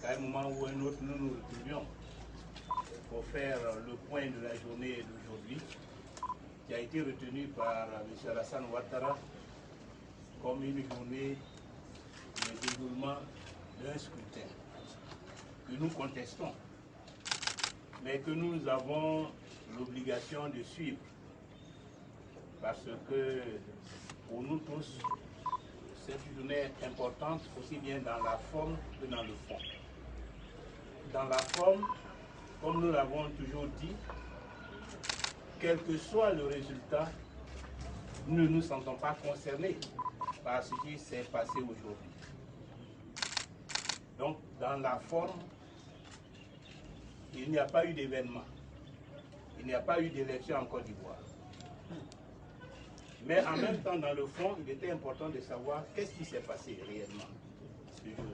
qu'à un moment ou un autre, nous nous retrouvions pour faire le point de la journée d'aujourd'hui, qui a été retenue par M. Alassane Ouattara comme une journée de déroulement d'un scrutin que nous contestons, mais que nous avons l'obligation de suivre, parce que pour nous tous, c'est une journée importante aussi bien dans la forme que dans le fond. Dans la forme, comme nous l'avons toujours dit, quel que soit le résultat, nous ne nous sentons pas concernés par ce qui s'est passé aujourd'hui. Donc, dans la forme, il n'y a pas eu d'événement. Il n'y a pas eu d'élection en Côte d'Ivoire. Mais en même temps, dans le fond, il était important de savoir qu'est-ce qui s'est passé réellement ce jour.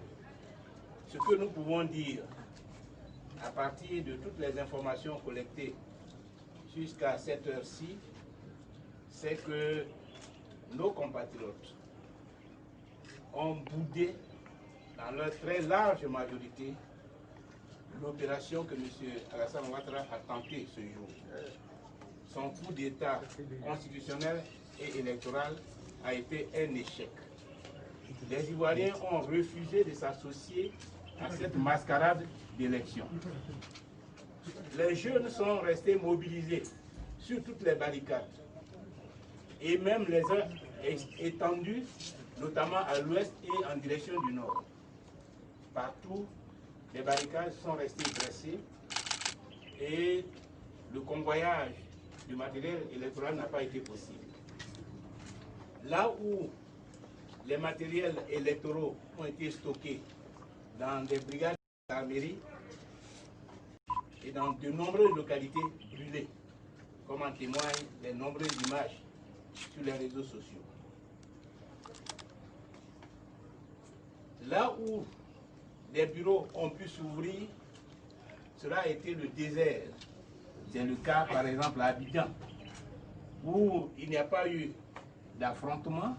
Ce que nous pouvons dire à partir de toutes les informations collectées jusqu'à cette heure-ci, c'est que nos compatriotes ont boudé, dans leur très large majorité, l'opération que M. Alassane Ouattara a tenté ce jour. Son coup d'État constitutionnel et électoral a été un échec. Les Ivoiriens ont refusé de s'associer à cette mascarade d'élection. Les jeunes sont restés mobilisés sur toutes les barricades et même les uns étendus, notamment à l'ouest et en direction du nord. Partout, les barricades sont restées dressées et le convoyage du matériel électoral n'a pas été possible. Là où les matériels électoraux ont été stockés dans des brigades de gendarmerie et dans de nombreuses localités brûlées, comme en témoignent les nombreuses images sur les réseaux sociaux. Là où les bureaux ont pu s'ouvrir, cela a été le désert. C'est le cas par exemple à Abidjan, où il n'y a pas eu d'affrontement,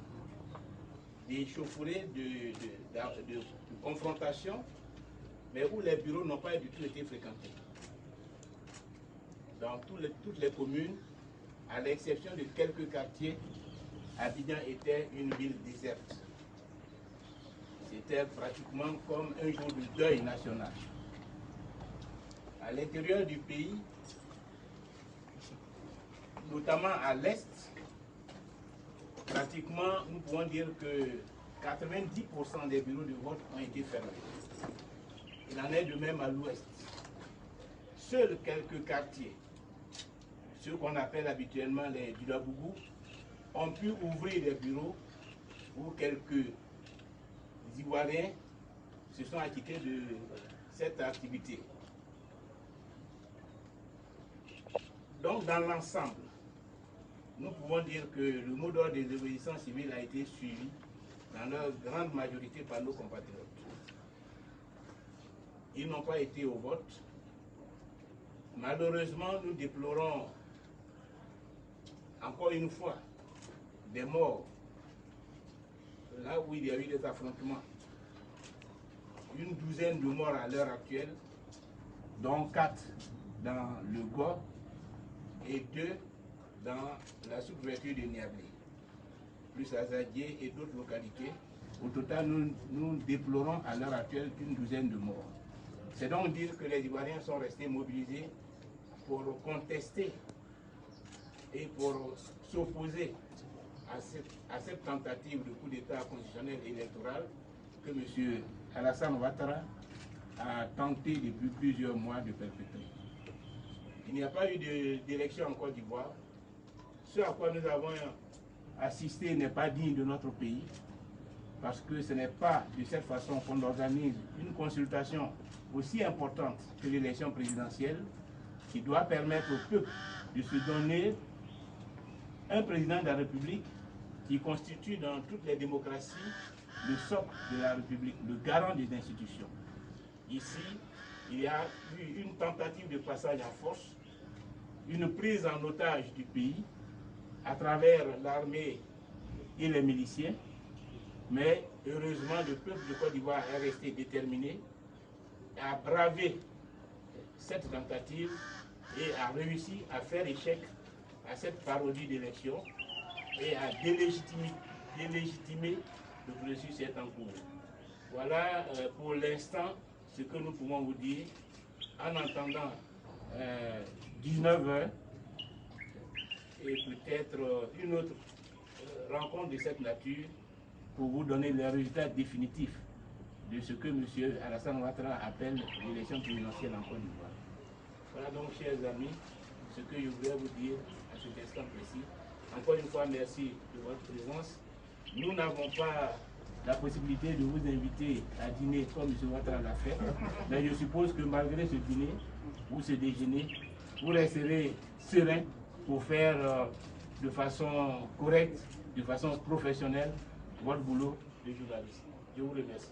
d'échauffourée, de confrontation, mais où les bureaux n'ont pas du tout été fréquentés. Dans toutes les communes, à l'exception de quelques quartiers, Abidjan était une ville déserte. C'était pratiquement comme un jour de deuil national. À l'intérieur du pays, notamment à l'est, pratiquement, nous pouvons dire que 90% des bureaux de vote ont été fermés. Il en est de même à l'ouest. Seuls quelques quartiers, ceux qu'on appelle habituellement les Dulabougou, ont pu ouvrir des bureaux où quelques Ivoiriens se sont acquittés de cette activité. Donc, dans l'ensemble, nous pouvons dire que le mot d'ordre des désobéissances civiles a été suivi dans leur grande majorité par nos compatriotes. Ils n'ont pas été au vote. Malheureusement, nous déplorons encore une fois des morts là où il y a eu des affrontements. Une douzaine de morts à l'heure actuelle, dont 4 dans le Gord et 2 dans la sous-préfecture de Niamey, plus à Zadier et d'autres localités. Au total, nous déplorons à l'heure actuelle une douzaine de morts. C'est donc dire que les Ivoiriens sont restés mobilisés pour contester et pour s'opposer à cette tentative de coup d'État constitutionnel et électoral que M. Alassane Ouattara a tenté depuis plusieurs mois de perpétrer. Il n'y a pas eu d'élection en Côte d'Ivoire. Ce à quoi nous avons assisté n'est pas digne de notre pays, parce que ce n'est pas de cette façon qu'on organise une consultation aussi importante que l'élection présidentielle, qui doit permettre au peuple de se donner un président de la République qui constitue dans toutes les démocraties le socle de la République, le garant des institutions. Ici, il y a eu une tentative de passage en force, une prise en otage du pays à travers l'armée et les miliciens, mais heureusement le peuple de Côte d'Ivoire est resté déterminé a bravé cette tentative et a réussi à faire échec à cette parodie d'élection et à délégitimer le processus est en cours. Voilà pour l'instant ce que nous pouvons vous dire en attendant 19h et peut-être une autre rencontre de cette nature pour vous donner les résultats définitifs de ce que M. Alassane Ouattara appelle l'élection présidentielle en Côte d'Ivoire. Voilà donc, chers amis, ce que je voulais vous dire à cet instant précis. Encore une fois, merci de votre présence. Nous n'avons pas la possibilité de vous inviter à dîner comme M. Ouattara l'a fait, mais je suppose que malgré ce dîner ou ce déjeuner, vous resterez serein pour faire de façon correcte, de façon professionnelle, votre boulot de journaliste. Je vous remercie.